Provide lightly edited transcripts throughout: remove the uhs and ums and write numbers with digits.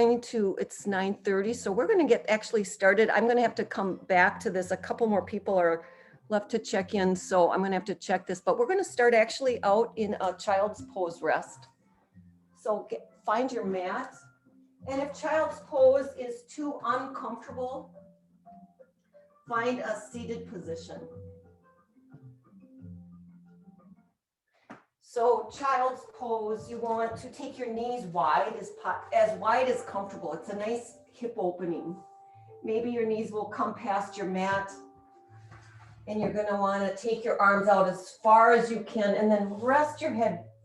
It's 9:30, so we're going to get actually started. I'm going to have to come back to this. A couple more people are left to check in, so I'm going to have to check this, but we're going to start actually out in a child's pose rest. So find your mat, and if child's pose is too uncomfortable, find a seated position. So child's pose, you want to take your knees wide as comfortable. It's a nice hip opening. Maybe your knees will come past your mat, and you're going to want to take your arms out as far as you can, and then rest your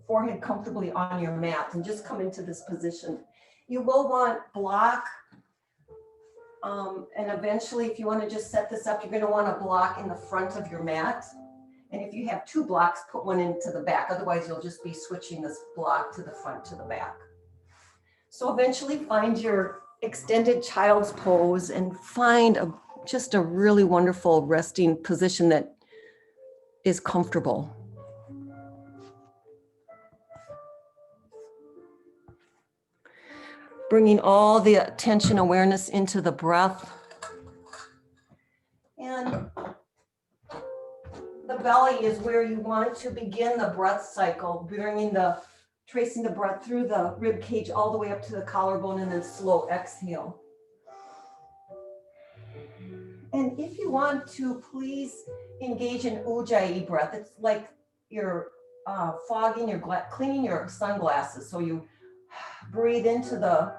forehead comfortably on your mat and just come into this position. You will want block, and eventually if you want to just set this up, you're going to want a block in the front of your mat. And if you have two blocks, put one into the back. Otherwise, you'll just be switching this block to the front to the back. So eventually find your extended child's pose and find just a really wonderful resting position that is comfortable. Bringing all the attention, awareness into the breath. And the belly is where you want to begin the breath cycle, tracing the breath through the rib cage all the way up to the collarbone, and then slow exhale. And if you want to, please engage in Ujjayi breath. It's like you're cleaning your sunglasses. So you breathe into the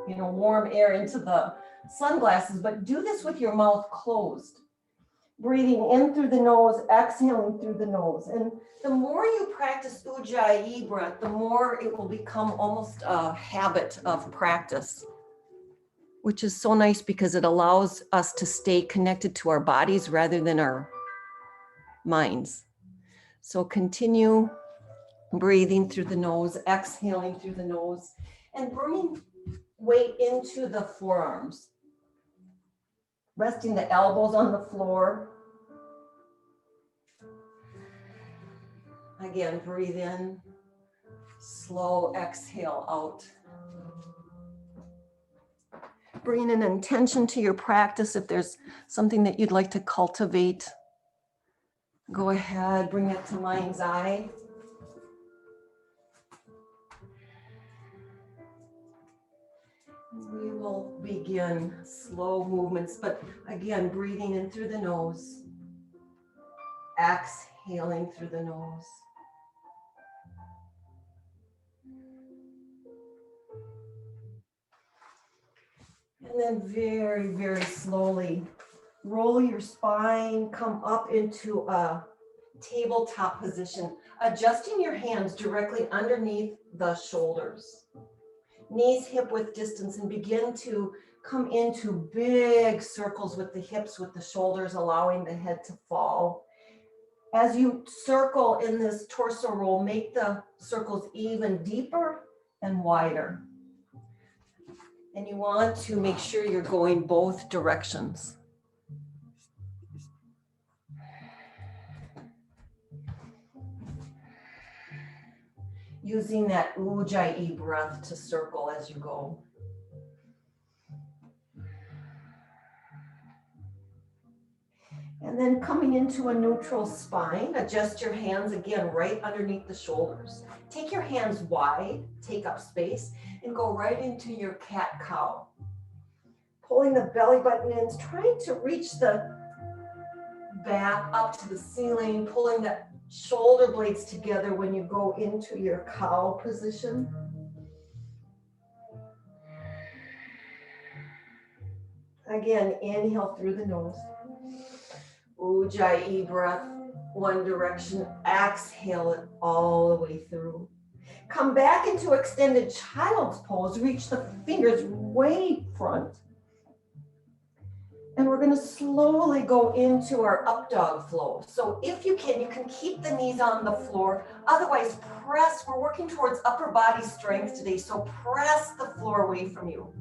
warm air into the sunglasses, but do this with your mouth closed. Breathing in through the nose, exhaling through the nose. And the more you practice Ujjayi breath, the more it will become almost a habit of practice, which is so nice because it allows us to stay connected to our bodies rather than our minds. So continue breathing through the nose, exhaling through the nose, and bringing weight into the forearms. Resting the elbows on the floor. Again, breathe in, slow exhale out. Bring an intention to your practice. If there's something that you'd like to cultivate, go ahead, bring it to mind's eye. We will begin slow movements, but again, breathing in through the nose, exhaling through the nose. And then very, very slowly roll your spine, come up into a tabletop position, adjusting your hands directly underneath the shoulders. Knees hip width distance, and begin to come into big circles with the hips, with the shoulders, allowing the head to fall. As you circle in this torso roll, make the circles even deeper and wider. And you want to make sure you're going both directions. Using that Ujjayi breath to circle as you go. And then coming into a neutral spine, adjust your hands again right underneath the shoulders. Take your hands wide, take up space, and go right into your cat-cow. Pulling the belly button in, trying to reach the back up to the ceiling, pulling the shoulder blades together when you go into your cow position. Again, inhale through the nose. Ujjayi breath, one direction, exhale it all the way through. Come back into extended child's pose, reach the fingers way front. And we're going to slowly go into our up dog flow. So if you can keep the knees on the floor. Otherwise, press. We're working towards upper body strength today, so press the floor away from you.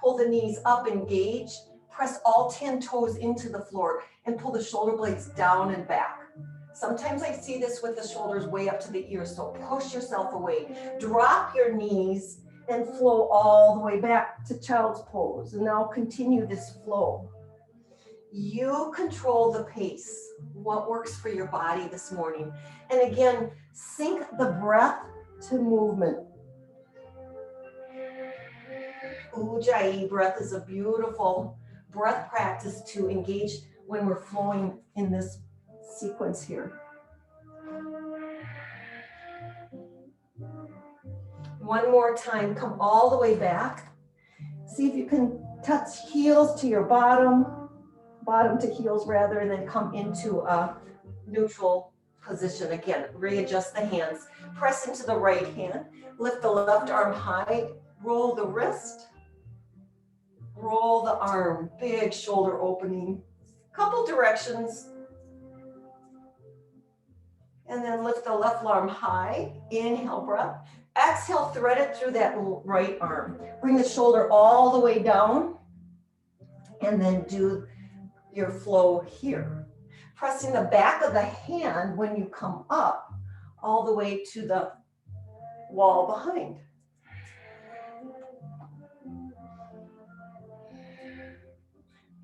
Pull the knees up, engage. Press all 10 toes into the floor and pull the shoulder blades down and back. Sometimes I see this with the shoulders way up to the ears, so push yourself away. Drop your knees and flow all the way back to child's pose. And now continue this flow. You control the pace, what works for your body this morning. And again, sync the breath to movement. Ujjayi breath is a beautiful breath practice to engage when we're flowing in this sequence here. One more time, come all the way back. See if you can touch heels to your bottom to heels rather, and then come into a neutral position. Again, readjust the hands. Press into the right hand, lift the left arm high, roll the wrist, roll the arm, big shoulder opening, couple directions. And then lift the left arm high, inhale breath. Exhale, thread it through that right arm. Bring the shoulder all the way down and then do your flow here. Pressing the back of the hand when you come up all the way to the wall behind.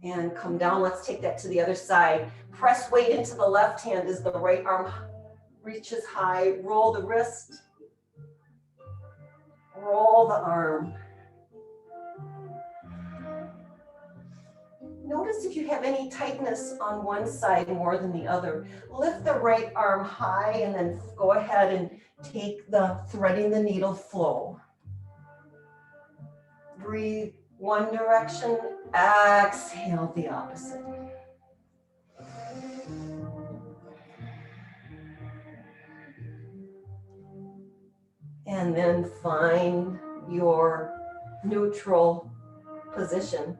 And come down, let's take that to the other side. Press weight into the left hand as the right arm reaches high, roll the wrist, roll the arm. Notice if you have any tightness on one side more than the other. Lift the right arm high and then go ahead and take the threading the needle flow. Breathe one direction, exhale the opposite. And then find your neutral position.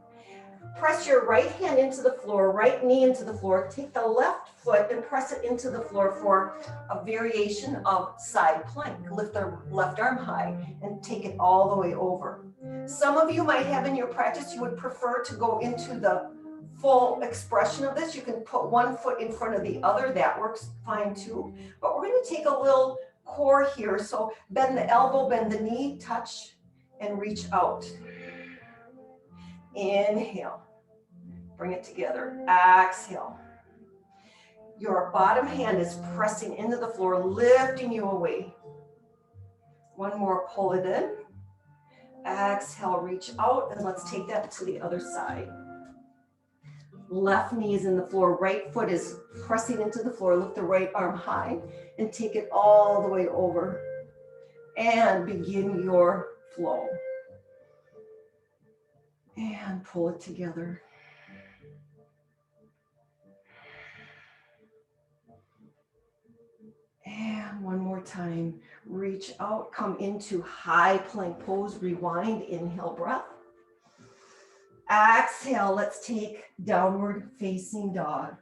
Press your right hand into the floor, right knee into the floor. Take the left foot and press it into the floor for a variation of side plank. Lift the left arm high and take it all the way over. Some of you might have in your practice, you would prefer to go into the full expression of this. You can put one foot in front of the other. That works fine too. But we're going to take a little core here. So bend the elbow, bend the knee, touch, and reach out. Inhale. Bring it together. Exhale. Your bottom hand is pressing into the floor, lifting you away. One more, pull it in. Exhale, reach out, and let's take that to the other side. Left knee is in the floor, right foot is pressing into the floor. Lift the right arm high and take it all the way over. And begin your flow. And pull it together. And one more time, reach out, come into high plank pose, rewind, inhale breath. Exhale, let's take downward facing dog.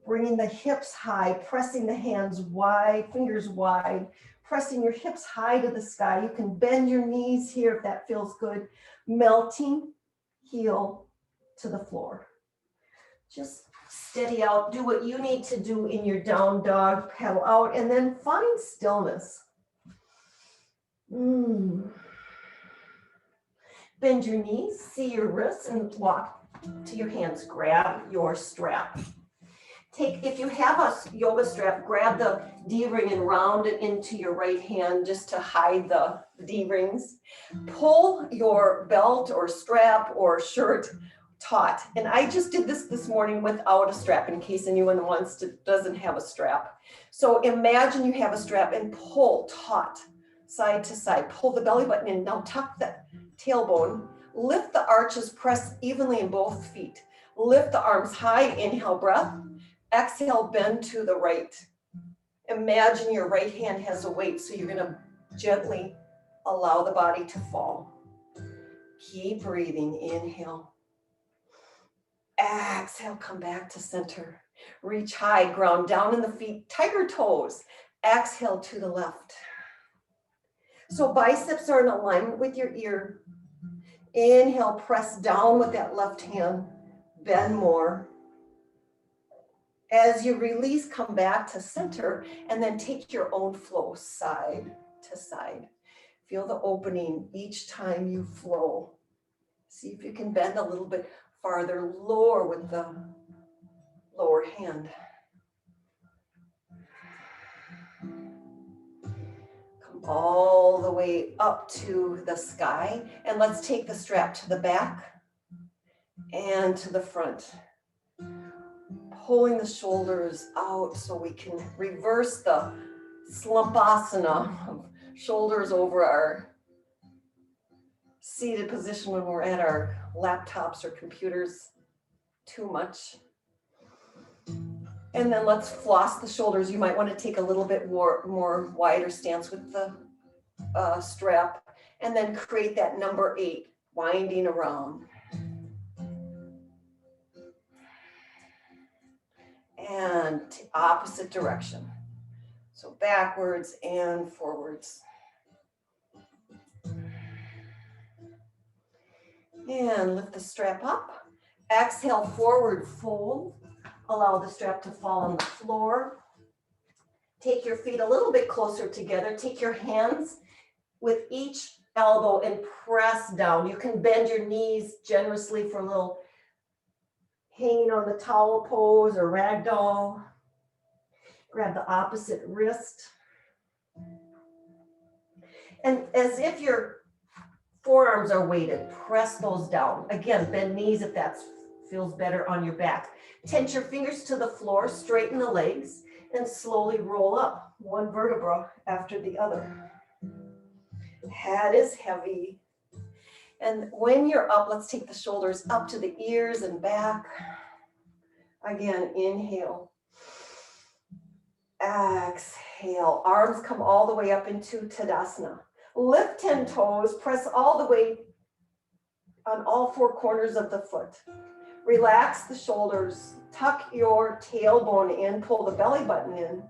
Bringing the hips high, pressing the hands wide, fingers wide, pressing your hips high to the sky. You can bend your knees here if that feels good. Melting heel to the floor. Just steady out, do what you need to do in your down dog, pedal out, and then find stillness. Bend your knees, see your wrists, and walk to your hands. Grab your strap. If you have a yoga strap, grab the D-ring and round it into your right hand just to hide the D-rings. Pull your belt or strap or shirt taut. And I just did this morning without a strap in case anyone doesn't have a strap. So imagine you have a strap and pull taut, side to side. Pull the belly button in. Now tuck the tailbone. Lift the arches, press evenly in both feet. Lift the arms high, inhale breath. Exhale, bend to the right. Imagine your right hand has a weight, so you're gonna gently allow the body to fall. Keep breathing, inhale. Exhale, come back to center. Reach high, ground down in the feet, tiger toes. Exhale to the left. So biceps are in alignment with your ear. Inhale, press down with that left hand, bend more. As you release, come back to center and then take your own flow side to side. Feel the opening each time you flow. See if you can bend a little bit farther, lower with the lower hand. Come all the way up to the sky, and let's take the strap to the back and to the front. Pulling the shoulders out so we can reverse the slumpasana of shoulders over our seated position when we're at our laptops or computers too much. And then let's floss the shoulders. You might want to take a little bit more wider stance with the strap, and then create that number 8, winding around. And opposite direction. So backwards and forwards. And lift the strap up. Exhale, forward fold. Allow the strap to fall on the floor. Take your feet a little bit closer together. Take your hands with each elbow and press down. You can bend your knees generously for a little hanging on the towel pose or ragdoll. Grab the opposite wrist. And as if your forearms are weighted, press those down. Again, bend knees if that feels better on your back. Tense your fingers to the floor, straighten the legs, and slowly roll up one vertebra after the other. Head is heavy. And when you're up, let's take the shoulders up to the ears and back. Again, inhale. Exhale. Arms come all the way up into Tadasana. Lift 10 toes, press all the way on all 4 corners of the foot. Relax the shoulders, tuck your tailbone in, pull the belly button in.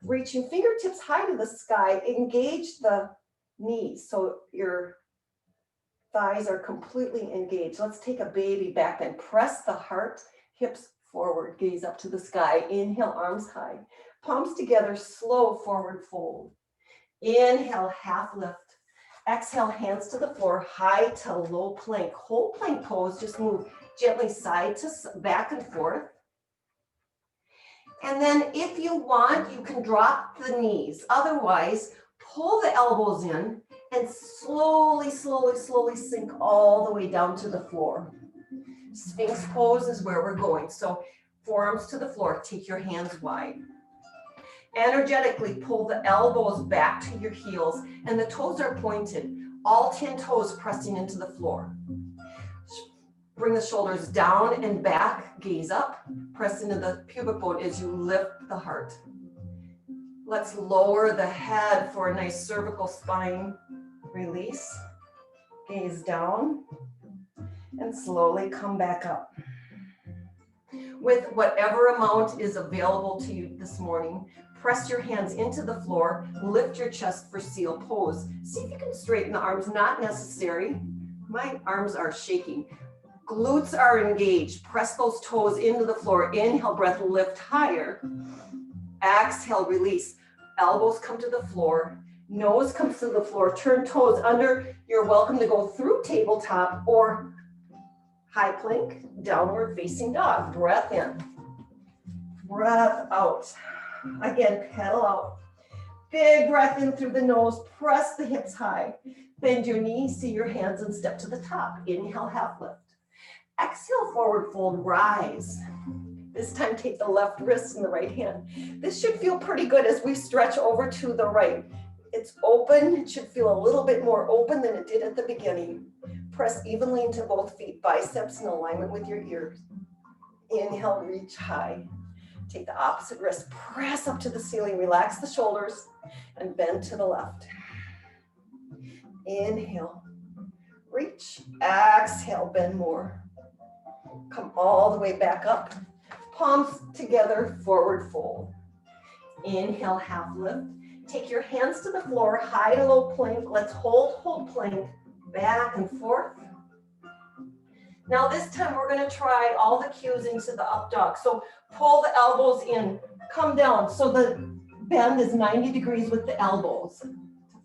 Reaching fingertips high to the sky, engage the knees so your thighs are completely engaged. Let's take a baby back bend. Press the heart, hips forward, gaze up to the sky. Inhale, arms high. Palms together, slow forward fold. Inhale, half lift. Exhale, hands to the floor, high to low plank. Whole plank pose, just move gently side to back and forth. And then if you want, you can drop the knees. Otherwise, pull the elbows in and slowly, slowly, slowly sink all the way down to the floor. Sphinx pose is where we're going. So forearms to the floor, take your hands wide. Energetically pull the elbows back to your heels and the toes are pointed. All 10 toes pressing into the floor. Bring the shoulders down and back, gaze up, press into the pubic bone as you lift the heart. Let's lower the head for a nice cervical spine release. Gaze down and slowly come back up. With whatever amount is available to you this morning, press your hands into the floor, lift your chest for seal pose. See if you can straighten the arms, not necessary. My arms are shaking. Glutes are engaged. Press those toes into the floor. Inhale, breath, lift higher. Exhale, release. Elbows come to the floor. Nose comes to the floor. Turn toes under. You're welcome to go through tabletop or high plank, downward facing dog. Breath in. Breath out. Again, pedal out. Big breath in through the nose. Press the hips high. Bend your knees, see your hands, and step to the top. Inhale, half lift. Exhale, forward fold, rise. This time take the left wrist in the right hand. This should feel pretty good as we stretch over to the right. It's open, it should feel a little bit more open than it did at the beginning. Press evenly into both feet, biceps in alignment with your ears. Inhale, reach high. Take the opposite wrist, press up to the ceiling, relax the shoulders, and bend to the left. Inhale, reach, exhale, bend more. Come all the way back up. Palms together, forward fold. Inhale, half lift. Take your hands to the floor, high to low plank. Let's hold plank, back and forth. Now this time we're gonna try all the cues into the up dog. So pull the elbows in, come down. So the bend is 90 degrees with the elbows to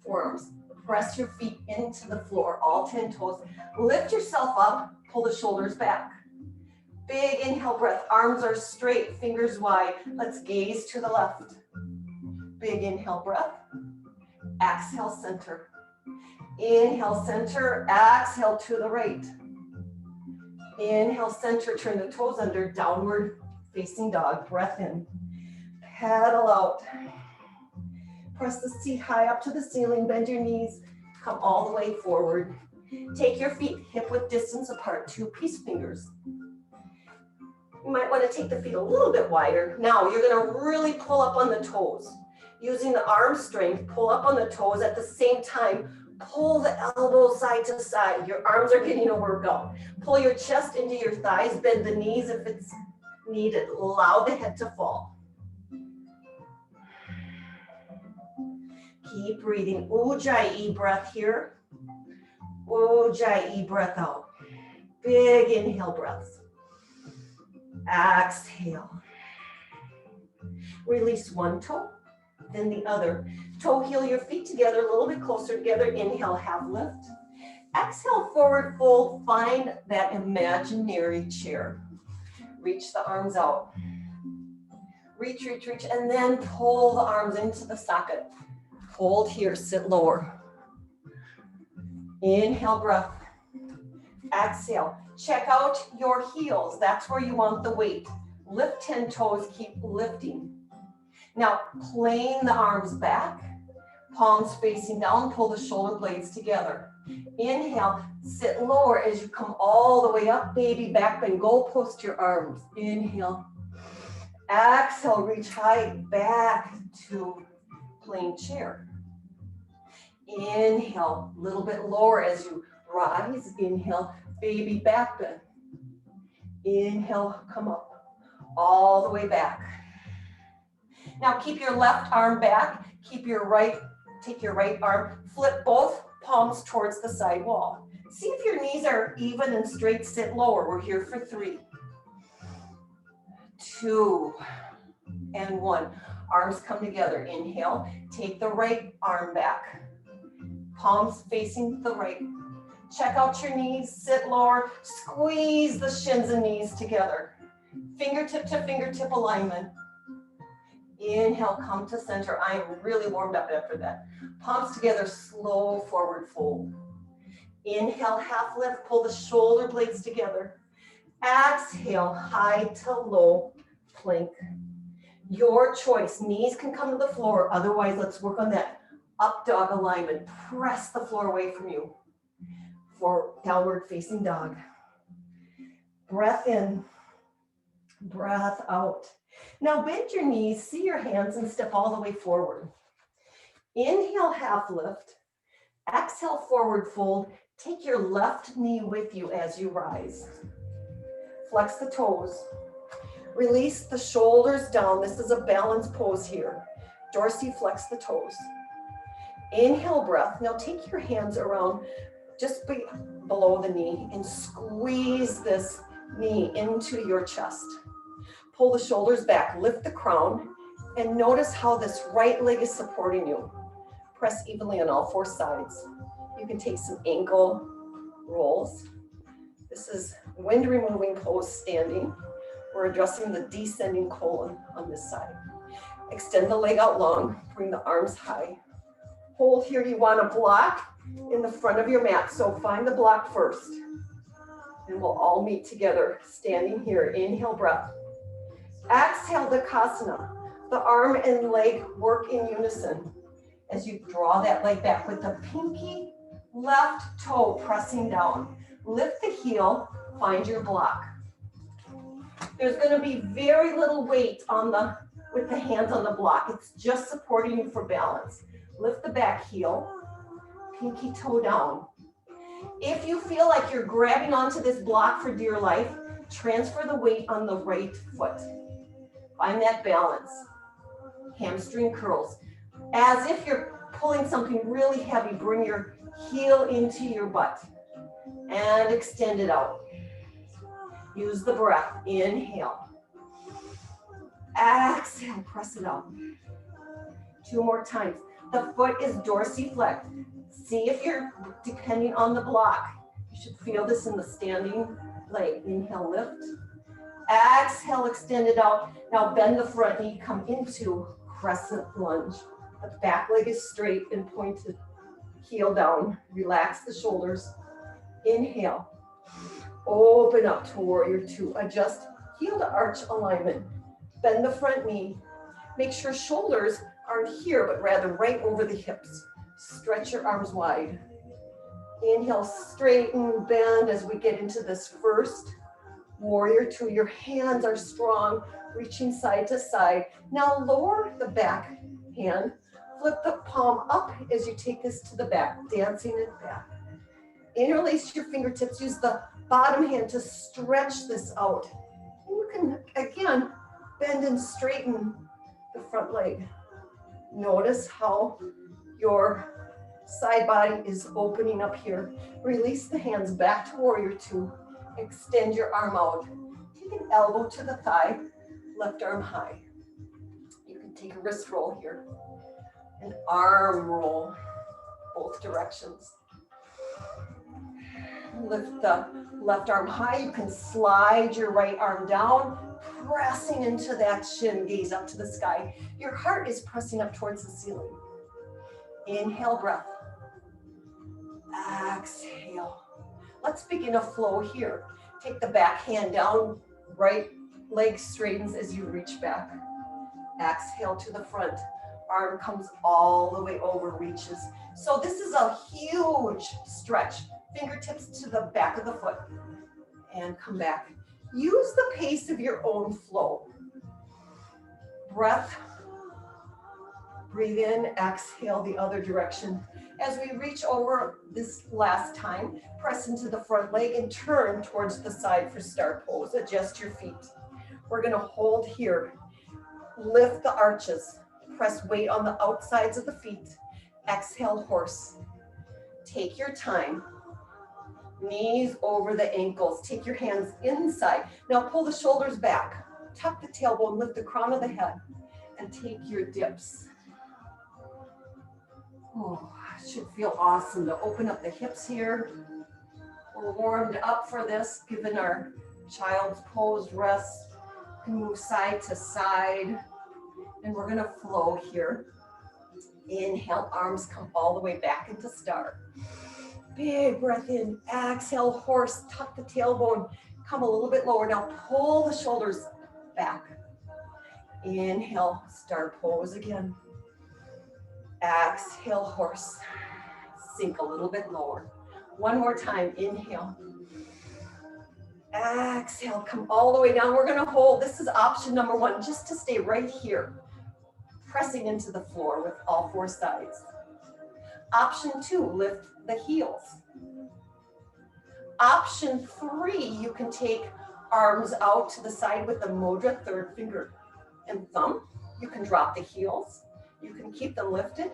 forearms. Press your feet into the floor, all 10 toes. Lift yourself up, pull the shoulders back. Big inhale breath, arms are straight, fingers wide. Let's gaze to the left. Big inhale breath. Exhale, center. Inhale, center. Exhale to the right. Inhale, center. Turn the toes under. Downward facing dog. Breath in. Pedal out. Press the seat high up to the ceiling. Bend your knees. Come all the way forward. Take your feet hip width distance apart. 2 peace fingers. You might want to take the feet a little bit wider. Now you're going to really pull up on the toes. Using the arm strength, pull up on the toes at the same time. Pull the elbows side to side. Your arms are getting a workout. Pull your chest into your thighs. Bend the knees if it's needed. Allow the head to fall. Keep breathing. Ujjayi breath here. Ujjayi breath out. Big inhale breaths. Exhale. Release one toe, then the other. Toe heel your feet together, a little bit closer together. Inhale, half lift. Exhale, forward fold. Find that imaginary chair. Reach the arms out. Reach, reach, reach, and then pull the arms into the socket. Hold here, sit lower. Inhale, breath. Exhale. Check out your heels. That's where you want the weight. Lift 10 toes, keep lifting. Now, plane the arms back, palms facing down, pull the shoulder blades together. Inhale, sit lower as you come all the way up, baby back bend, goal post your arms. Inhale. Exhale, reach high back to plain chair. Inhale, a little bit lower as you rise. Inhale, baby back bend. Inhale, come up, all the way back. Now keep your left arm back, take your right arm, flip both palms towards the side wall. See if your knees are even and straight, sit lower. We're here for 3, 2, and 1. Arms come together. Inhale, take the right arm back. Palms facing the right. Check out your knees, sit lower, squeeze the shins and knees together. Fingertip to fingertip alignment. Inhale, come to center. I am really warmed up after that. Palms together, slow forward fold. Inhale, half lift, pull the shoulder blades together. Exhale, high to low plank. Your choice. Knees can come to the floor. Otherwise, let's work on that up dog alignment. Press the floor away from you for downward facing dog. Breath in, breath out. Now bend your knees, see your hands, and step all the way forward. Inhale, half lift. Exhale, forward fold. Take your left knee with you as you rise. Flex the toes. Release the shoulders down. This is a balance pose here. Dorsiflex the toes. Inhale, breath. Now take your hands around just below the knee and squeeze this knee into your chest. Pull the shoulders back, lift the crown, and notice how this right leg is supporting you. Press evenly on all 4 sides. You can take some ankle rolls. This is wind removing pose standing. We're addressing the descending colon on this side. Extend the leg out long, bring the arms high. Hold here, you want a block in the front of your mat, so find the block first. And we'll all meet together, standing here. Inhale, breath. Exhale, Dakasana. The arm and leg work in unison as you draw that leg back with the pinky left toe pressing down. Lift the heel, find your block. There's going to be very little weight with the hands on the block. It's just supporting you for balance. Lift the back heel, pinky toe down. If you feel like you're grabbing onto this block for dear life, transfer the weight on the right foot. Find that balance. Hamstring curls. As if you're pulling something really heavy, bring your heel into your butt and extend it out. Use the breath. Inhale. Exhale, press it out. 2 more times. The foot is dorsiflexed. See if you're depending on the block. You should feel this in the standing leg. Inhale, lift. Exhale, extend it out. Now bend the front knee, come into crescent lunge. The back leg is straight and pointed. Heel down. Relax the shoulders. Inhale. Open up to warrior two. Adjust heel to arch alignment. Bend the front knee. Make sure shoulders aren't here, but rather right over the hips. Stretch your arms wide. Inhale, straighten, bend as we get into this first warrior two. Your hands are strong, reaching side to side. Now lower the back hand. Flip the palm up as you take this to the back, dancing it back. Interlace your fingertips. Use the bottom hand to stretch this out. And you can, again, bend and straighten the front leg. Notice how your side body is opening up here. Release the hands back to warrior two. Extend your arm out. Take an elbow to the thigh, left arm high. You can take a wrist roll here. An arm roll, both directions. Lift the left arm high. You can slide your right arm down, pressing into that shin, gaze up to the sky. Your heart is pressing up towards the ceiling. Inhale, breath. Exhale. Let's begin a flow here. Take the back hand down, right leg straightens as you reach back. Exhale to the front. Arm comes all the way over, reaches. So this is a huge stretch. Fingertips to the back of the foot and come back. Use the pace of your own flow. Breath. Breathe in, exhale the other direction. As we reach over this last time, press into the front leg and turn towards the side for star pose. Adjust your feet. We're gonna hold here. Lift the arches. Press weight on the outsides of the feet. Exhale, horse. Take your time. Knees over the ankles. Take your hands inside. Now pull the shoulders back. Tuck the tailbone, lift the crown of the head, and take your dips. Oh, it should feel awesome to open up the hips here. We're warmed up for this, given our child's pose rest. You can move side to side, and we're gonna flow here. Inhale, arms come all the way back into star. Big breath in, exhale, horse, tuck the tailbone, come a little bit lower. Now pull the shoulders back. Inhale, star pose again. Exhale, horse. Sink a little bit lower. One more time, inhale. Exhale, come all the way down. We're gonna hold, this is option number one, just to stay right here. Pressing into the floor with all four sides. Option two, lift the heels. Option three, you can take arms out to the side with the mudra, third finger and thumb. You can drop the heels. You can keep them lifted.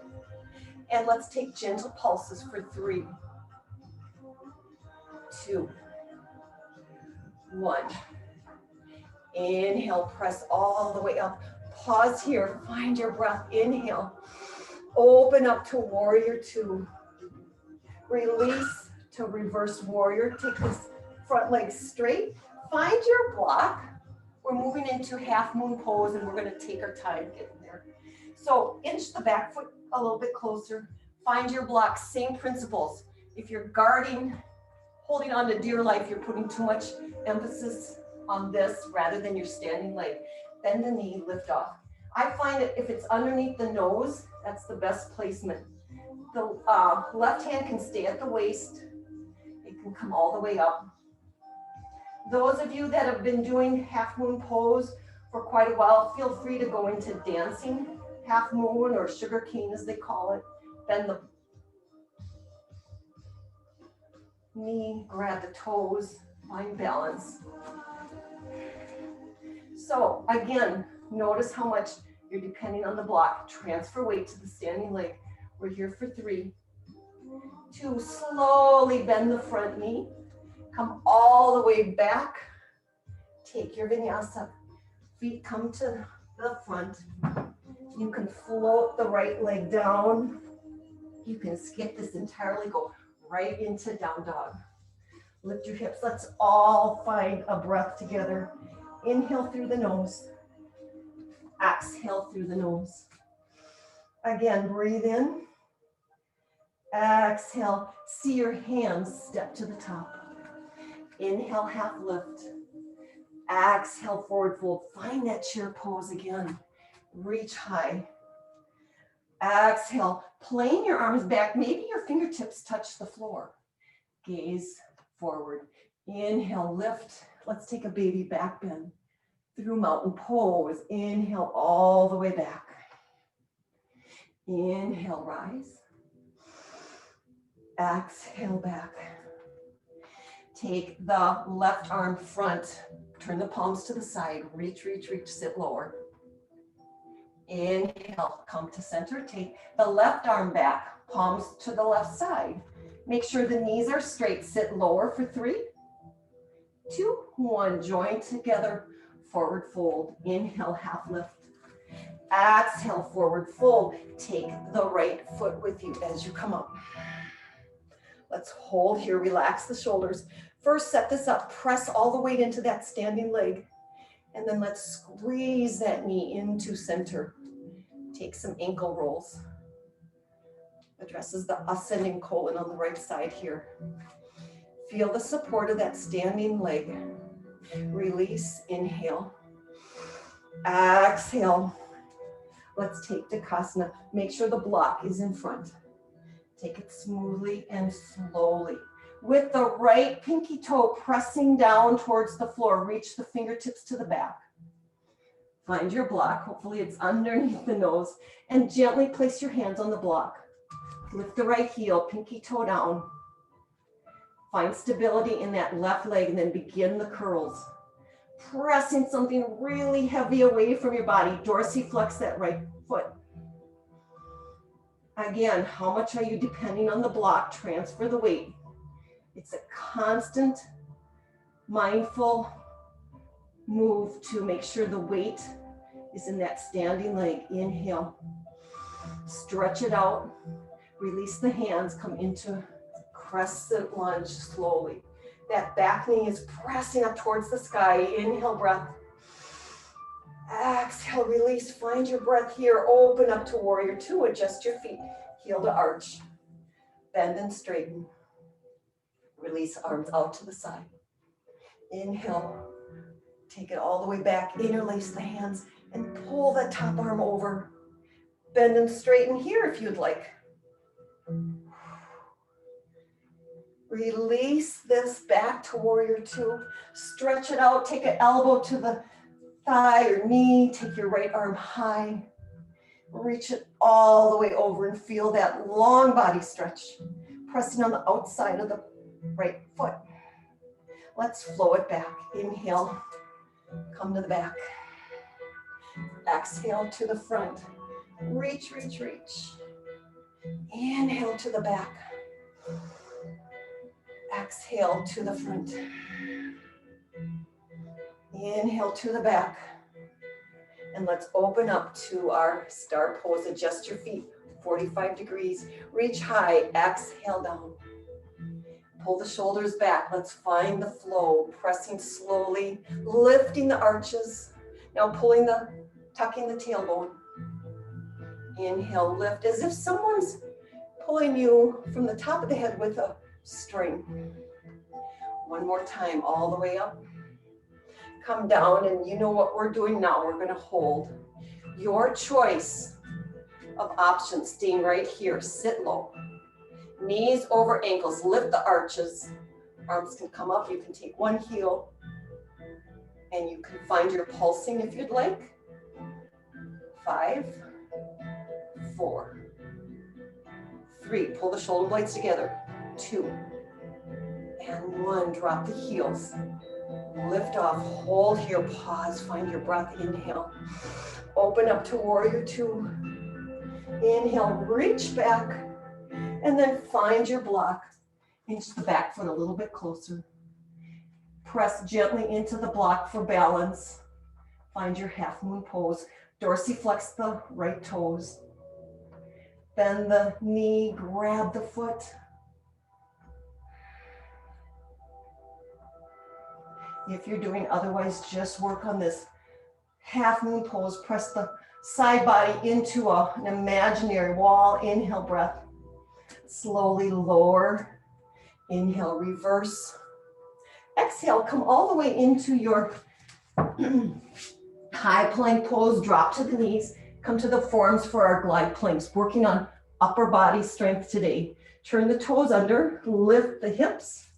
And let's take gentle pulses for 3, 2, 1. Inhale, press all the way up. Pause here, find your breath. Inhale, open up to warrior two. Release to reverse warrior. Take this front leg straight. Find your block. We're moving into half moon pose and we're gonna take our time getting there. So inch the back foot a little bit closer. Find your block, same principles. If you're guarding, holding on to dear life, you're putting too much emphasis on this rather than your standing leg. Bend the knee, lift off. I find that if it's underneath the nose, that's the best placement. The left hand can stay at the waist. It can come all the way up. Those of you that have been doing half moon pose for quite a while, feel free to go into dancing half moon or sugar cane as they call it. Bend the knee, grab the toes, find balance. So again, notice how much you're depending on the block. Transfer weight to the standing leg. We're here for 3, 2, slowly bend the front knee. Come all the way back. Take your vinyasa. Feet come to the front. You can float the right leg down. You can skip this entirely, go right into down dog. Lift your hips. Let's all find a breath together. Inhale through the nose. Exhale through the nose. Again, breathe in. Exhale. See your hands step to the top. Inhale, half lift. Exhale, forward fold. Find that chair pose again. Reach high. Exhale, plane your arms back. Maybe your fingertips touch the floor. Gaze forward. Inhale, lift. Let's take a baby back bend through mountain pose. Inhale all the way back. Inhale, rise. Exhale, back. Take the left arm front. Turn the palms to the side. Reach, reach, reach. Sit lower. Inhale, come to center. Take the left arm back, palms to the left side. Make sure the knees are straight. Sit lower for 3, 2, 1. Join together, forward fold. Inhale, half lift. Exhale, forward fold. Take the right foot with you as you come up. Let's hold here, relax the shoulders. First, set this up, press all the weight into that standing leg. And then let's squeeze that knee into center. Take some ankle rolls. Addresses the ascending colon on the right side here. Feel the support of that standing leg. Release, inhale. Exhale. Let's take Dakasana. Make sure the block is in front. Take it smoothly and slowly. With the right pinky toe pressing down towards the floor, reach the fingertips to the back. Find your block, hopefully it's underneath the nose, and gently place your hands on the block. Lift the right heel, pinky toe down. Find stability in that left leg and then begin the curls. Pressing something really heavy away from your body. Dorsiflex that right foot. Again, how much are you depending on the block? Transfer the weight. It's a constant, mindful move to make sure the weight is in that standing leg. Inhale, stretch it out, release the hands, come into crescent lunge slowly. That back knee is pressing up towards the sky. Inhale, breath. Exhale, release, find your breath here. Open up to warrior 2, adjust your feet, heel to arch. Bend and straighten. Release, arms out to the side. Inhale, take it all the way back, interlace the hands, and pull the top arm over. Bend and straighten here if you'd like. Release this back to warrior 2. Stretch it out, take an elbow to the thigh or knee, take your right arm high. Reach it all the way over and feel that long body stretch. Pressing on the outside of the right foot. Let's flow it back. Inhale, come to the back. Exhale to the front. Reach, reach, reach. Inhale to the back. Exhale to the front. Inhale to the back. And let's open up to our star pose. Adjust your feet 45 degrees. Reach high, exhale down. Pull the shoulders back. Let's find the flow. Pressing slowly, lifting the arches. Now tucking the tailbone. Inhale, lift as if someone's pulling you from the top of the head with a string. One more time, all the way up. Come down, and you know what we're doing now. We're gonna hold. Your choice of options, staying right here. Sit low. Knees over ankles, lift the arches. Arms can come up, you can take one heel, and you can find your pulsing if you'd like. 5, 4, 3, pull the shoulder blades together. 2, and 1, drop the heels. Lift off, hold here, pause, find your breath, inhale. Open up to warrior 2. Inhale, reach back. And then find your block. Inch the back foot a little bit closer. Press gently into the block for balance. Find your half moon pose. Dorsiflex the right toes. Bend the knee, grab the foot. If you're doing otherwise, just work on this half moon pose. Press the side body into an imaginary wall. Inhale, breath. Slowly lower. Inhale, reverse. Exhale, come all the way into your high plank pose. Drop to the knees. Come to the forearms for our glide planks. Working on upper body strength today. Turn the toes under. Lift the hips.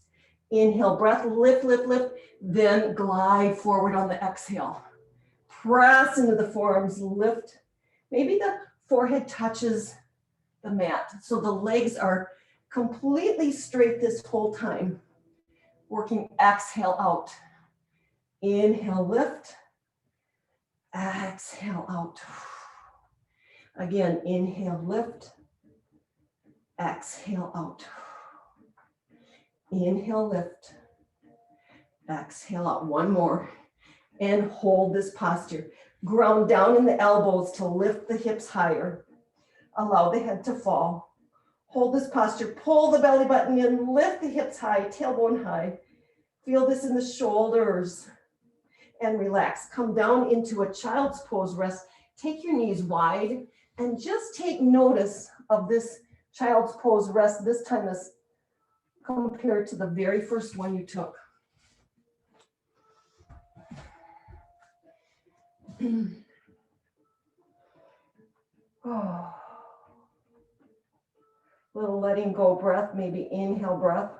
Inhale, breath. Lift, lift, lift. Then glide forward on the exhale. Press into the forearms, lift. Maybe the forehead touches the mat. So the legs are completely straight this whole time. Working exhale out. Inhale, lift. Exhale out. Again, inhale, lift. Exhale out. Inhale, lift. Exhale out. One more. And hold this posture. Ground down in the elbows to lift the hips higher. Allow the head to fall. Hold this posture. Pull the belly button in. Lift the hips high, tailbone high. Feel this in the shoulders. And relax. Come down into a child's pose rest. Take your knees wide and just take notice of this child's pose rest. This time is compared to the very first one you took. Oh. Little letting go breath, maybe inhale breath.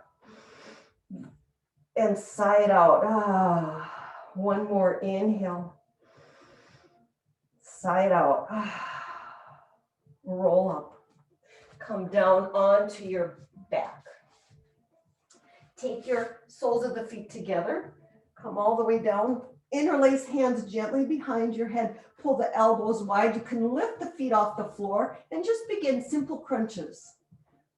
And sigh it out. One more inhale. Sigh it out. Roll up. Come down onto your back. Take your soles of the feet together. Come all the way down. Interlace hands gently behind your head. Pull the elbows wide. You can lift the feet off the floor and just begin simple crunches.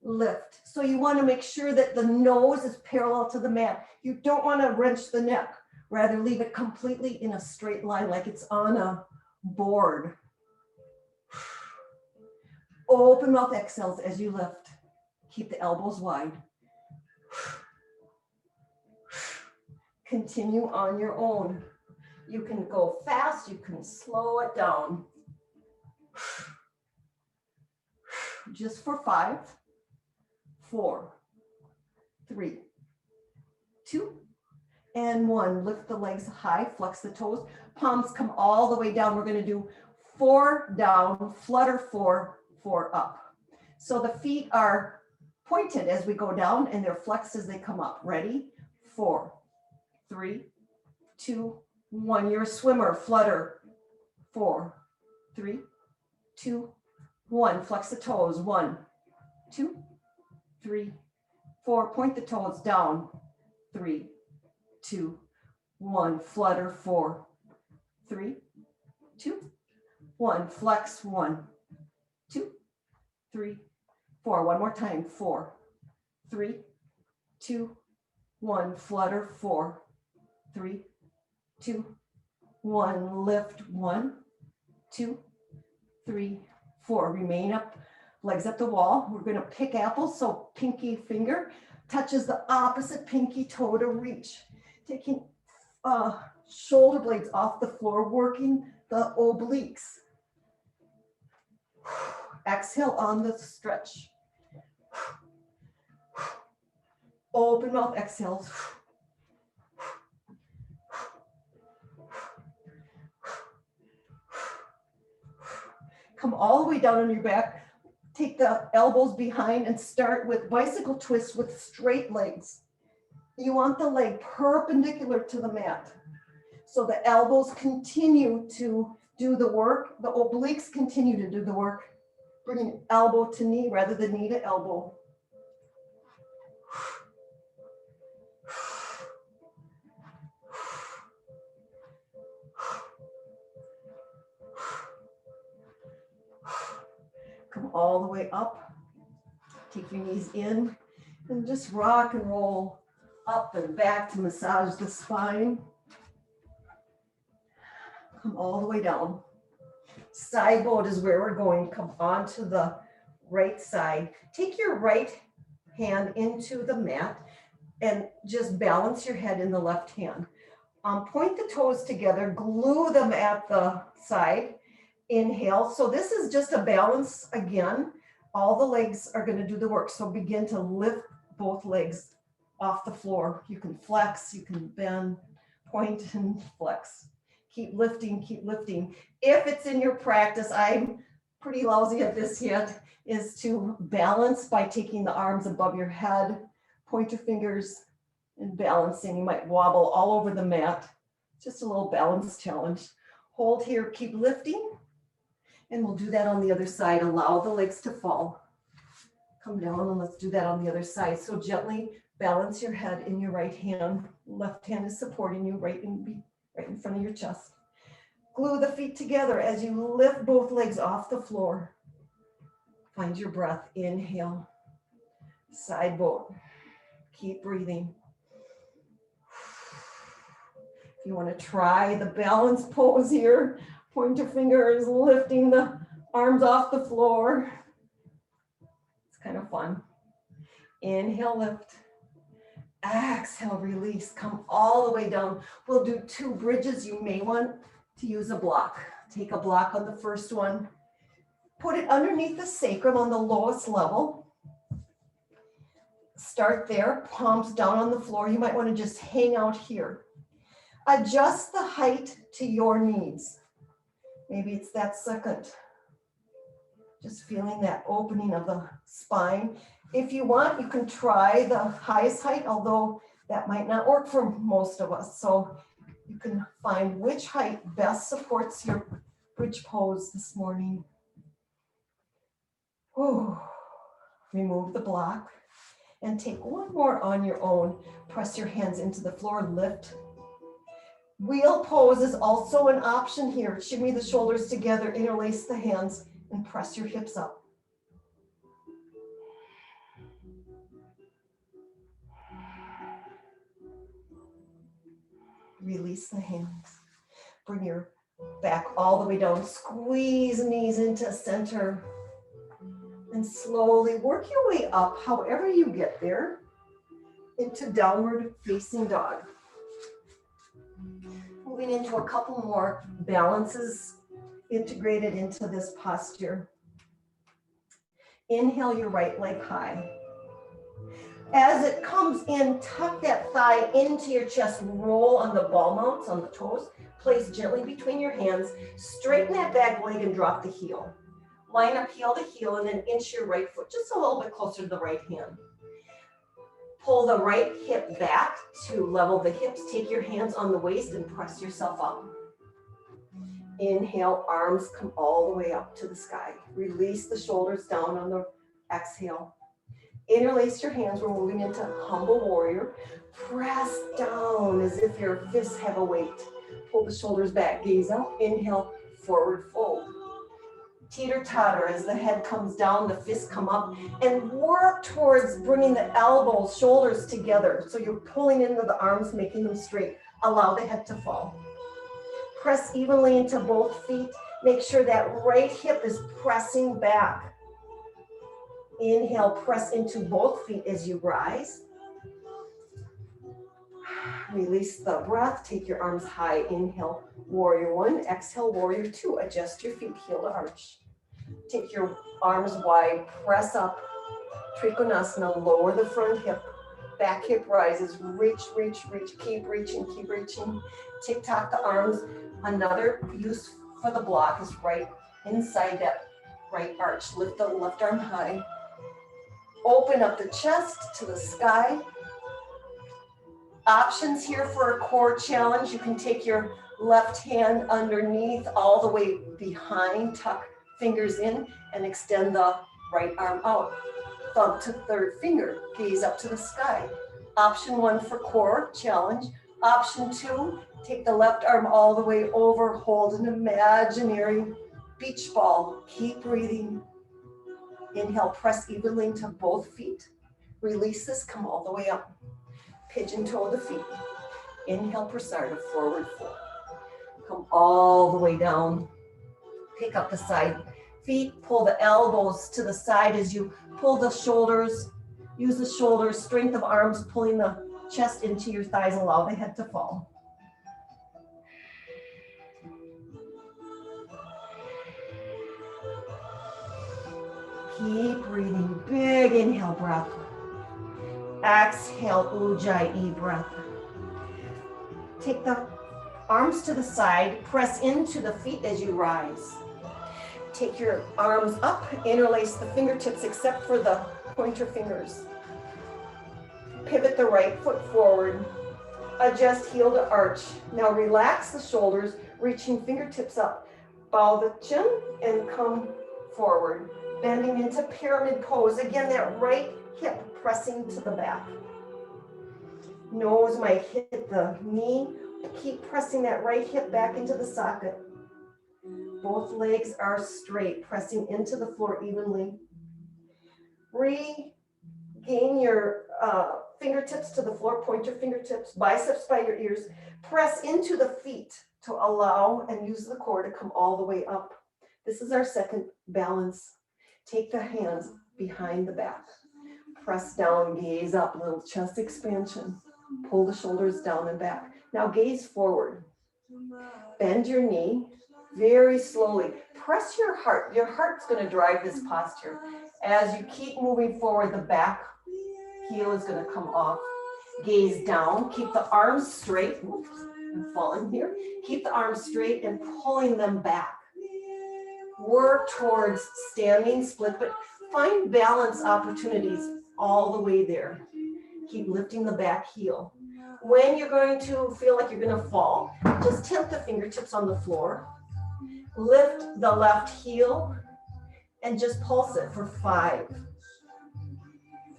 Lift. So you want to make sure that the nose is parallel to the mat. You don't want to wrench the neck. Rather leave it completely in a straight line like it's on a board. Open mouth exhales as you lift. Keep the elbows wide. Continue on your own. You can go fast, you can slow it down. Just for 5, 4, 3, 2, and 1. Lift the legs high, flex the toes. Palms come all the way down. We're going to do 4 down, flutter 4, 4 up. So the feet are pointed as we go down and they're flexed as they come up. Ready? 4, 3, 2, 1. You're a swimmer. Flutter. 4, 3, 2, 1. Flex the toes. 1, 2, 3, 4. Point the toes down. 3, 2, 1. Flutter. 4, 3, 2, 1. Flex. 1, 2, 3, 4. One more time. 4, 3, 2, 1. Flutter. 4, 3, 2, 1. Lift. 1, 2, 3, 4. Remain up, legs up the wall. We're going to pick apples. So pinky finger touches the opposite pinky toe to reach. Taking shoulder blades off the floor, working the obliques. Exhale on the stretch. Open mouth exhales. Come all the way down on your back. Take the elbows behind and start with bicycle twists with straight legs. You want the leg perpendicular to the mat. So the elbows continue to do the work. The obliques continue to do the work. Bringing elbow to knee rather than knee to elbow. Come all the way up. Take your knees in and just rock and roll up and back to massage the spine. Come all the way down. Side boat is where we're going. Come onto the right side. Take your right hand into the mat and just balance your head in the left hand. Point the toes together, glue them at the side. Inhale. So this is just a balance again. All the legs are going to do the work. So begin to lift both legs off the floor. You can flex, you can bend, point and flex. Keep lifting, keep lifting. If it's in your practice, I'm pretty lousy at this yet, is to balance by taking the arms above your head, point your fingers and balancing. You might wobble all over the mat. Just a little balance challenge. Hold here, keep lifting. And we'll do that on the other side. Allow the legs to fall. Come down and let's do that on the other side. So gently balance your head in your right hand. Left hand is supporting you right in front of your chest. Glue the feet together as you lift both legs off the floor. Find your breath. Inhale. Side boat. Keep breathing. If you want to try the balance pose here, point your fingers, lifting the arms off the floor. It's kind of fun. Inhale, lift. Exhale, release. Come all the way down. We'll do 2 bridges. You may want to use a block. Take a block on the first one. Put it underneath the sacrum on the lowest level. Start there, palms down on the floor. You might want to just hang out here. Adjust the height to your needs. Maybe it's that second. Just feeling that opening of the spine. If you want, you can try the highest height, although that might not work for most of us. So you can find which height best supports your bridge pose this morning. Whew. Remove the block and take one more on your own. Press your hands into the floor, lift. Wheel pose is also an option here. Shimmy the shoulders together, interlace the hands, and press your hips up. Release the hands. Bring your back all the way down. Squeeze knees into center. And slowly work your way up, however you get there, into downward facing dog. Moving into a couple more balances integrated into this posture. Inhale your right leg high. As it comes in, tuck that thigh into your chest, roll on the ball mounts on the toes, place gently between your hands, straighten that back leg and drop the heel. Line up heel to heel and then inch your right foot just a little bit closer to the right hand. Pull the right hip back to level the hips. Take your hands on the waist and press yourself up. Inhale, arms come all the way up to the sky. Release the shoulders down on the exhale. Interlace your hands. We're moving into humble warrior. Press down as if your fists have a weight. Pull the shoulders back, gaze up. Inhale, forward fold. Teeter-totter as the head comes down, the fists come up, and work towards bringing the elbows, shoulders together. So you're pulling into the arms, making them straight. Allow the head to fall. Press evenly into both feet. Make sure that right hip is pressing back. Inhale, press into both feet as you rise. Release the breath. Take your arms high. Inhale, warrior 1. Exhale, warrior 2. Adjust your feet, heel to arch. Take your arms wide. Press up. Trikonasana. Lower the front hip. Back hip rises. Reach, reach, reach. Keep reaching, keep reaching. Tick-tock the arms. Another use for the block is right inside that right arch. Lift the left arm high. Open up the chest to the sky. Options here for a core challenge. You can take your left hand underneath all the way behind, tuck fingers in, and extend the right arm out. Thumb to third finger, gaze up to the sky. Option 1 for core challenge. Option 2, take the left arm all the way over, hold an imaginary beach ball. Keep breathing. Inhale, press evenly into both feet. Release this, come all the way up. Pigeon toe the feet. Inhale, Prasarita, forward fold. Come all the way down. Pick up the side feet, pull the elbows to the side as you pull the shoulders. Use the shoulders, strength of arms, pulling the chest into your thighs, allow the head to fall. Keep breathing, big inhale breath. Exhale, Ujjayi breath. Take the arms to the side, press into the feet as you rise. Take your arms up, interlace the fingertips except for the pointer fingers. Pivot the right foot forward. Adjust heel to arch. Now relax the shoulders, reaching fingertips up. Bow the chin and come forward. Bending into pyramid pose. Again, that right hip pressing to the back. Nose might hit the knee. Keep pressing that right hip back into the socket. Both legs are straight, pressing into the floor evenly. Regain your fingertips to the floor, point your fingertips, biceps by your ears. Press into the feet to allow and use the core to come all the way up. This is our second balance. Take the hands behind the back. Press down, gaze up, little chest expansion. Pull the shoulders down and back. Now gaze forward. Bend your knee very slowly. Press your heart. Your heart's going to drive this posture. As you keep moving forward, the back heel is going to come off. Gaze down. Keep the arms straight. Oops, I'm falling here. Keep the arms straight and pulling them back. Work towards standing split, but find balance opportunities all the way there. Keep lifting the back heel. When you're going to feel like you're going to fall, just tip the fingertips on the floor. Lift the left heel and just pulse it for 5,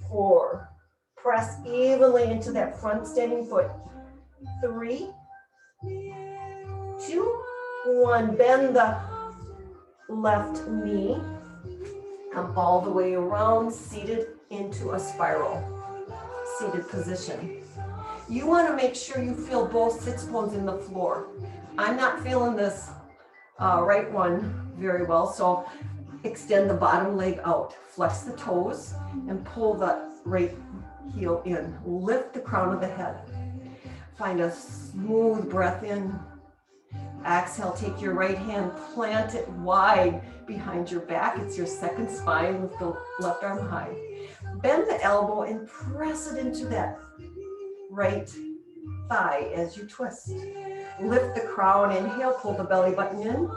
4. Press evenly into that front standing foot. 3, 2, 1. Bend the left knee. Come all the way around, seated into a spiral. Seated position. You want to make sure you feel both sits bones in the floor. I'm not feeling this right one very well, so extend the bottom leg out. Flex the toes and pull the right heel in. Lift the crown of the head. Find a smooth breath in. Exhale, take your right hand, plant it wide behind your back. It's your second spine with the left arm high. Bend the elbow and press it into that right thigh as you twist. Lift the crown, inhale, pull the belly button in,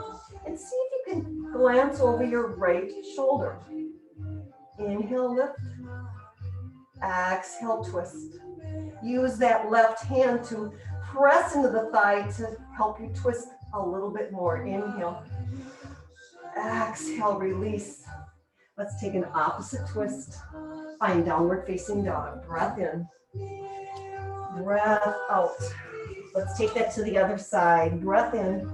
and see if you can glance over your right shoulder. Inhale, lift. Exhale, twist. Use that left hand to press into the thigh to help you twist a little bit more. Inhale. Exhale, release. Let's take an opposite twist. Find downward facing dog. Breath in. Breath out. Let's take that to the other side. Breath in.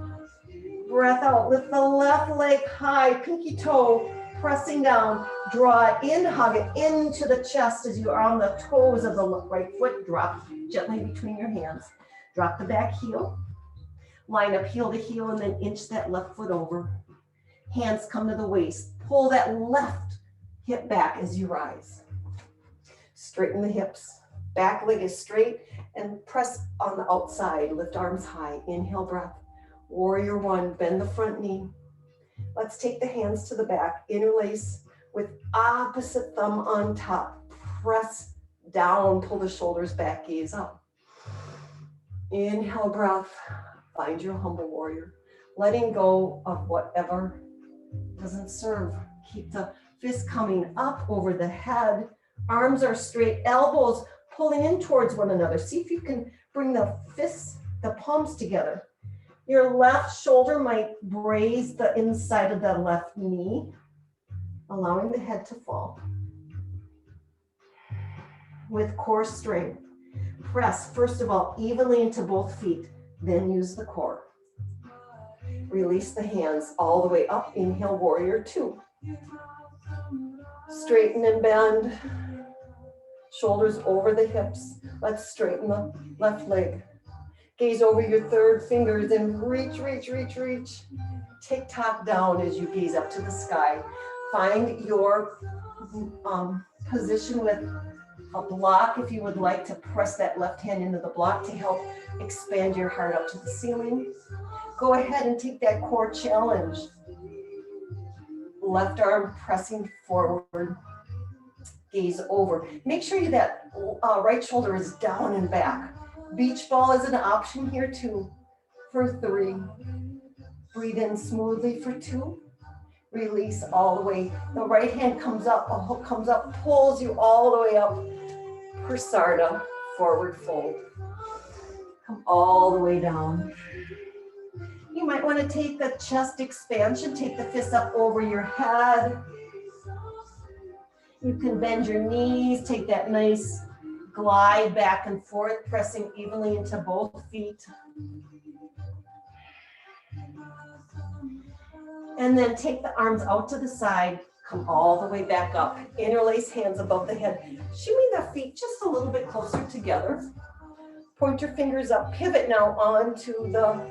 Breath out. Lift the left leg high, pinky toe pressing down. Draw it in, hug it into the chest as you are on the toes of the right foot. Drop gently between your hands. Drop the back heel. Line up heel to heel and then inch that left foot over. Hands come to the waist. Pull that left hip back as you rise. Straighten the hips. Back leg is straight and press on the outside. Lift arms high. Inhale, breath. Warrior one, bend the front knee. Let's take the hands to the back. Interlace with opposite thumb on top. Press down, pull the shoulders back, gaze up. Inhale, breath. Find your humble warrior. Letting go of whatever doesn't serve. Keep the fist coming up over the head. Arms are straight, elbows pulling in towards one another. See if you can bring the fists, the palms together. Your left shoulder might raise the inside of the left knee, allowing the head to fall. With core strength, press, first of all, evenly into both feet, then use the core. Release the hands all the way up. Inhale, warrior two. Straighten and bend. Shoulders over the hips. Let's straighten the left leg. Gaze over your third fingers and reach, reach, reach, reach. Tick-tock down as you gaze up to the sky. Find your position with a block if you would like to press that left hand into the block to help expand your heart up to the ceiling. Go ahead and take that core challenge. Left arm pressing forward. Gaze over. Make sure that right shoulder is down and back. Beach ball is an option here too for 3. Breathe in smoothly for 2. Release all the way. The right hand comes up, a hook comes up, pulls you all the way up. Prasarna, forward fold. Come all the way down. You might want to take the chest expansion, take the fist up over your head. You can bend your knees, take that nice glide back and forth, pressing evenly into both feet. And then take the arms out to the side, come all the way back up. Interlace hands above the head. Shimmy the feet just a little bit closer together. Point your fingers up, pivot now onto the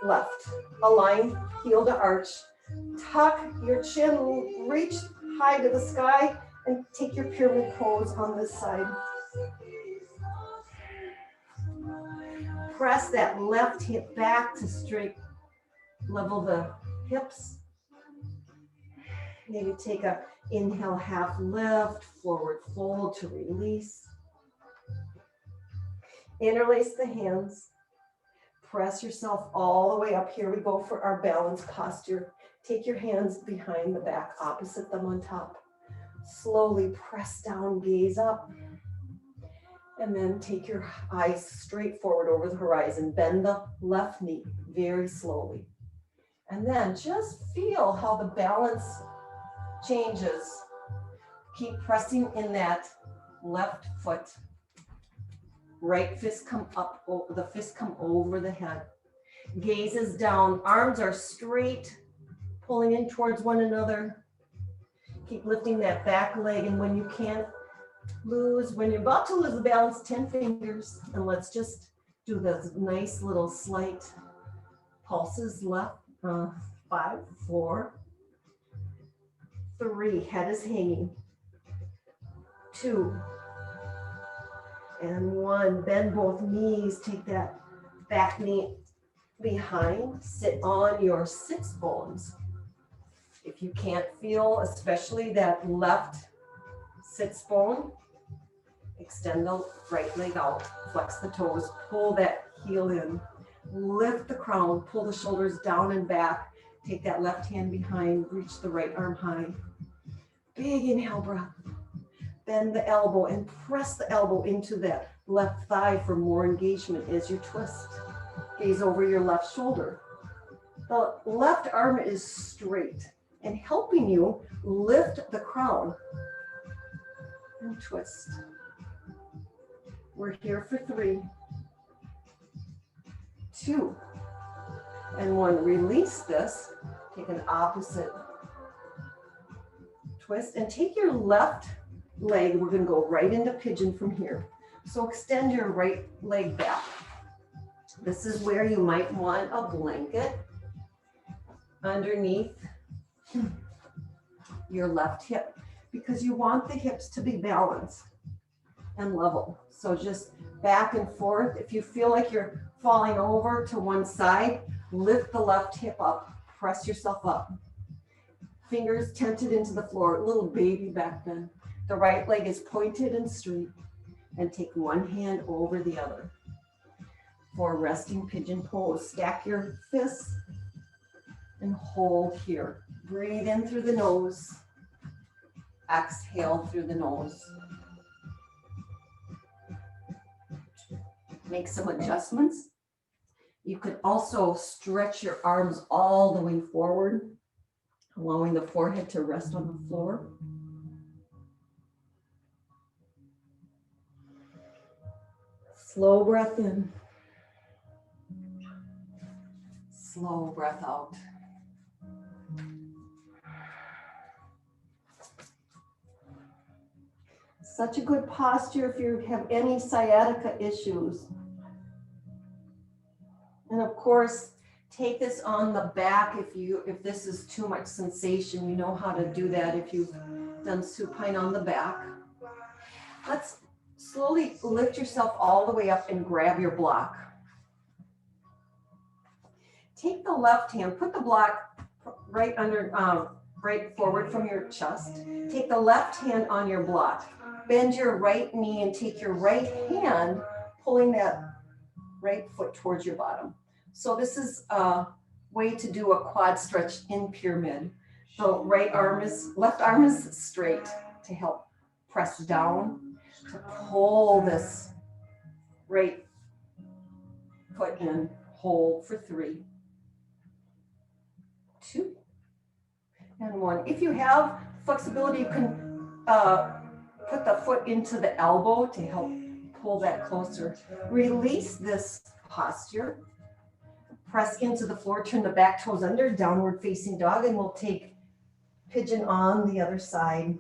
left. Align, heel to arch. Tuck your chin, reach high to the sky, and take your pyramid pose on this side. Press that left hip back to straight, level the hips. Maybe take a inhale, half lift, forward fold to release. Interlace the hands. Press yourself all the way up. Here we go for our balance posture. Take your hands behind the back, opposite them on top. Slowly press down, gaze up. And then take your eyes straight forward over the horizon. Bend the left knee very slowly. And then just feel how the balance changes. Keep pressing in that left foot. Right fist come up, the fist come over the head. Gaze is down, arms are straight, pulling in towards one another. Keep lifting that back leg, and when you can't when you're about to lose the balance, 10 fingers, and let's just do this nice little slight pulses left. 5, 4, 3, head is hanging. 2, and 1. Bend both knees, take that back knee behind, sit on your sits bones. If you can't feel, especially that left sits bone, extend the right leg out, flex the toes, pull that heel in, lift the crown, pull the shoulders down and back, take that left hand behind, reach the right arm high. Big inhale breath. Bend the elbow and press the elbow into that left thigh for more engagement as you twist. Gaze over your left shoulder. The left arm is straight and helping you lift the crown and twist. We're here for 3, 2, and 1. Release this. Take an opposite twist and take your left leg. We're going to go right into pigeon from here. So extend your right leg back. This is where you might want a blanket underneath your left hip because you want the hips to be balanced and level. So just back and forth. If you feel like you're falling over to one side, lift the left hip up, press yourself up. Fingers tented into the floor, little baby back bend. The right leg is pointed and straight, and take one hand over the other. For resting pigeon pose, stack your fists and hold here. Breathe in through the nose, exhale through the nose. Make some adjustments. You could also stretch your arms all the way forward, allowing the forehead to rest on the floor. Slow breath in. Slow breath out. Such a good posture if you have any sciatica issues. And of course, take this on the back if this is too much sensation. You know how to do that if you've done supine on the back. Let's slowly lift yourself all the way up and grab your block. Take the left hand, put the block right under, right forward from your chest. Take the left hand on your block. Bend your right knee and take your right hand, pulling that right foot towards your bottom. So this is a way to do a quad stretch in pyramid. The left arm is straight to help press down, to pull this right foot in, hold for 3, 2, and 1. If you have flexibility, you can put the foot into the elbow to help pull that closer. Release this posture. Press into the floor, turn the back toes under, downward facing dog, and we'll take pigeon on the other side.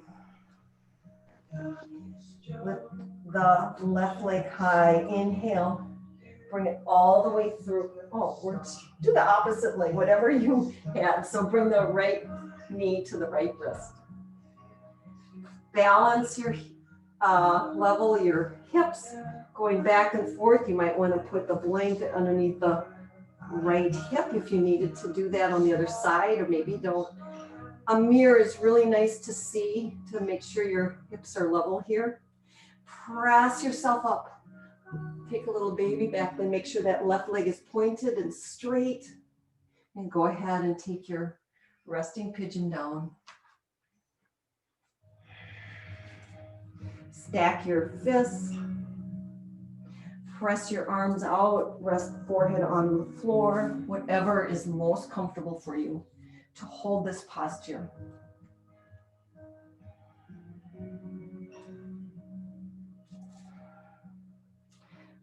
Lift the left leg high, inhale, bring it all the way through. Oh, we're do the opposite leg, whatever you have. So bring the right knee to the right wrist. Balance your level your hips, going back and forth. You might want to put the blanket underneath the right hip if you needed to do that on the other side, or maybe don't. A mirror is really nice to see to make sure your hips are level here. Press yourself up. Take a little baby back, then make sure that left leg is pointed and straight. And go ahead and take your resting pigeon down. Stack your fists. Press your arms out, rest forehead on the floor, whatever is most comfortable for you to hold this posture.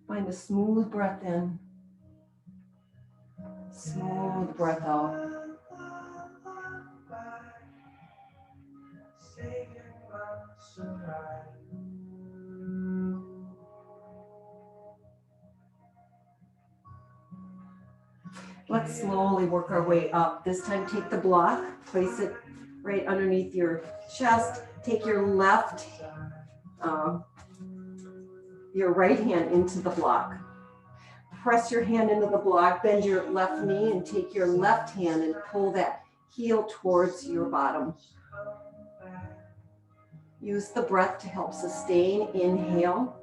Find a smooth breath in, smooth breath out. Let's slowly work our way up. This time take the block, place it right underneath your chest. Take your right hand into the block. Press your hand into the block, bend your left knee and take your left hand and pull that heel towards your bottom. Use the breath to help sustain. Inhale.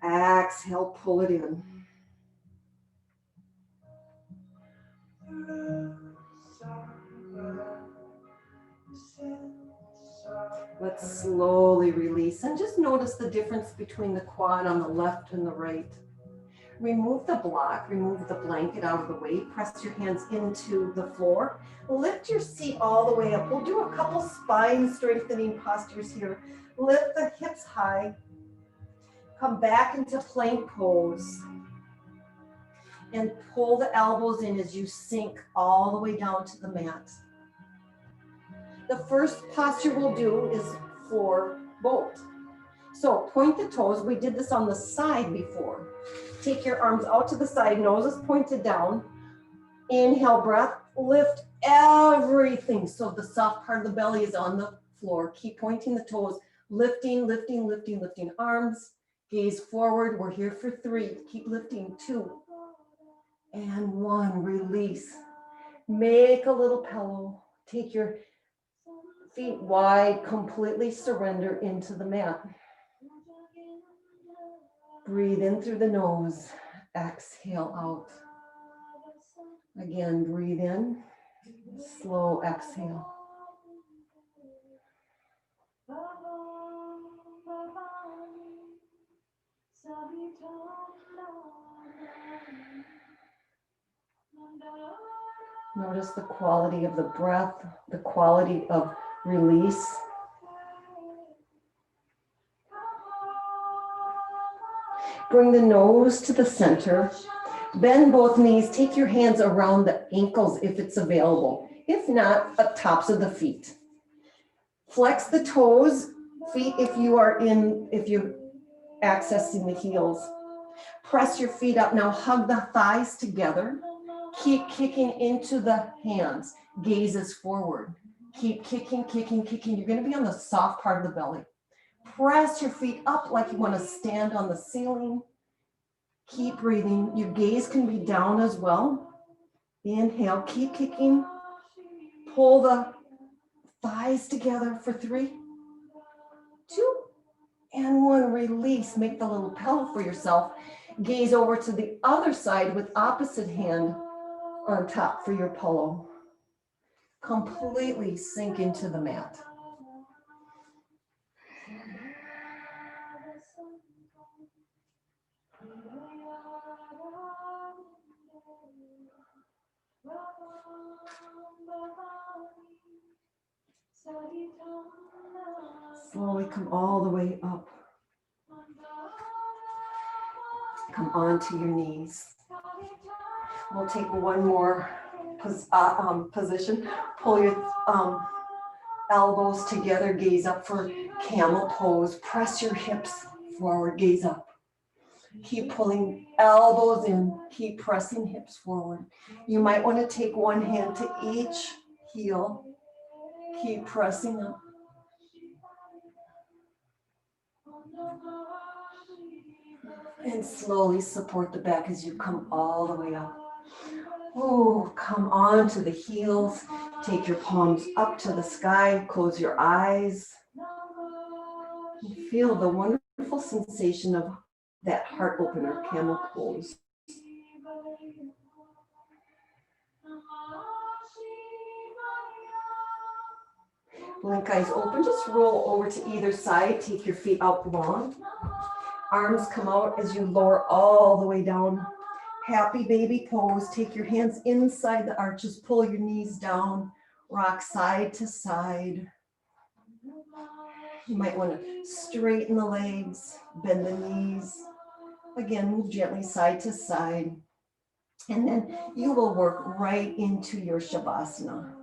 Exhale, pull it in. Let's slowly release and just notice the difference between the quad on the left and the right. Remove the block, remove the blanket out of the way, press your hands into the floor, lift your seat all the way up. We'll do a couple spine strengthening postures here. Lift the hips high, come back into plank pose, and pull the elbows in as you sink all the way down to the mat. The first posture we'll do is floor boat. So point the toes. We did this on the side before. Take your arms out to the side, nose is pointed down. Inhale, breath, lift everything. So the soft part of the belly is on the floor. Keep pointing the toes, lifting, lifting, lifting, lifting arms. Gaze forward. We're here for 3. Keep lifting. 2 and 1. Release. Make a little pillow. Take your feet wide, completely surrender into the mat. Breathe in through the nose, exhale out. Again, breathe in, slow exhale. Notice the quality of the breath, the quality of release. Bring the nose to the center. Bend both knees. Take your hands around the ankles if it's available. If not, at tops of the feet. Flex the toes, feet if you're accessing the heels. Press your feet up. Now hug the thighs together. Keep kicking into the hands. Gazes forward. Keep kicking, kicking, kicking. You're going to be on the soft part of the belly. Press your feet up like you want to stand on the ceiling. Keep breathing. Your gaze can be down as well. Inhale, keep kicking. Pull the thighs together for 3, 2, and 1. Release. Make the little pillow for yourself. Gaze over to the other side with opposite hand on top for your pillow. Completely sink into the mat. Slowly come all the way up. Come onto your knees. We'll take one more position. Pull your elbows together, gaze up for camel pose. Press your hips forward, gaze up. Keep pulling elbows in, keep pressing hips forward. You might want to take one hand to each heel. Keep pressing up. And slowly support the back as you come all the way up. Oh, come on to the heels. Take your palms up to the sky. Close your eyes. And feel the wonderful sensation of that heart opener, camel pose. Blink eyes open. Just roll over to either side. Take your feet out long. Arms come out as you lower all the way down. Happy baby pose. Take your hands inside the arches. Pull your knees down. Rock side to side. You might want to straighten the legs, bend the knees. Again, move gently side to side. And then you will work right into your Shavasana.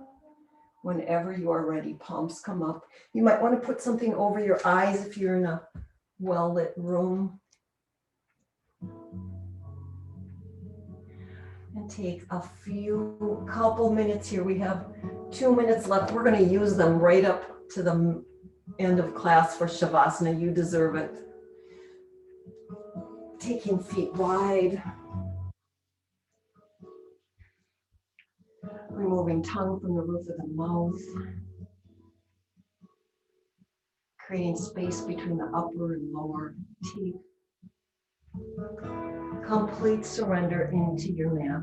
Whenever you are ready, palms come up. You might want to put something over your eyes if you're in a well-lit room. And take a couple minutes here. We have 2 minutes left. We're going to use them right up to the end of class for Shavasana. You deserve it. Taking feet wide. Removing tongue from the roof of the mouth. Creating space between the upper and lower teeth. Complete surrender into your mat.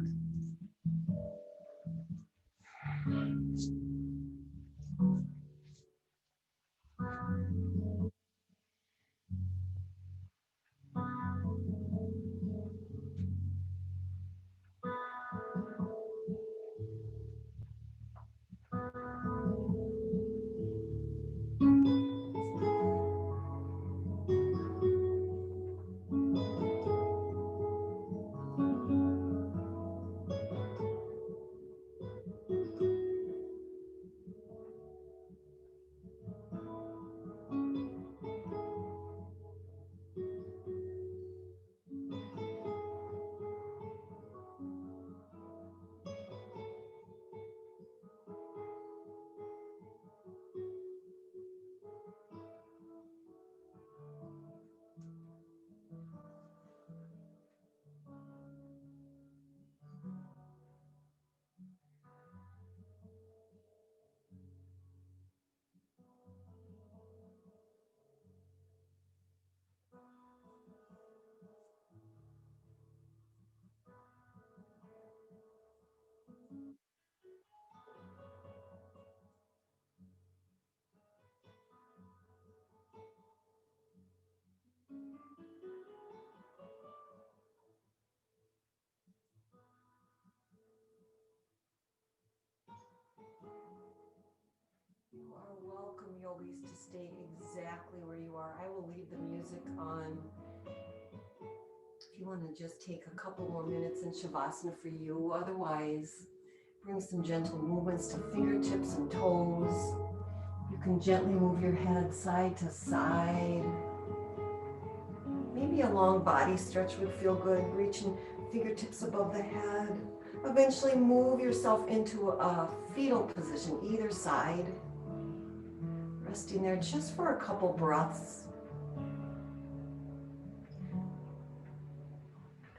You are welcome, yogis, to stay exactly where you are. I will leave the music on. If you want to just take a couple more minutes in Shavasana for you. Otherwise, bring some gentle movements to fingertips and toes. You can gently move your head side to side. Maybe Maybe a long body stretch would feel good, reaching fingertips above the head. Eventually move yourself into a fetal position, either side. Resting there just for a couple breaths.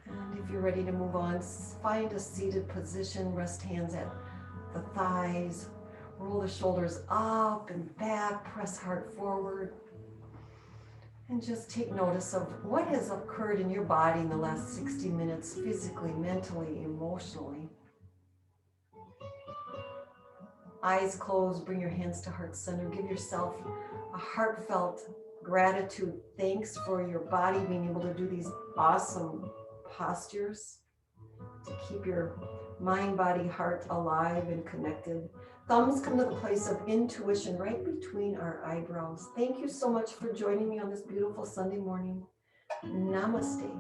And if you're ready to move on, find a seated position, rest hands at the thighs, roll the shoulders up and back, press heart forward. And just take notice of what has occurred in your body in the last 60 minutes, physically, mentally, emotionally. Eyes closed, bring your hands to heart center. Give yourself a heartfelt gratitude. Thanks for your body being able to do these awesome postures to keep your mind, body, heart alive and connected. Thumbs come to the place of intuition right between our eyebrows. Thank you so much for joining me on this beautiful Sunday morning. Namaste.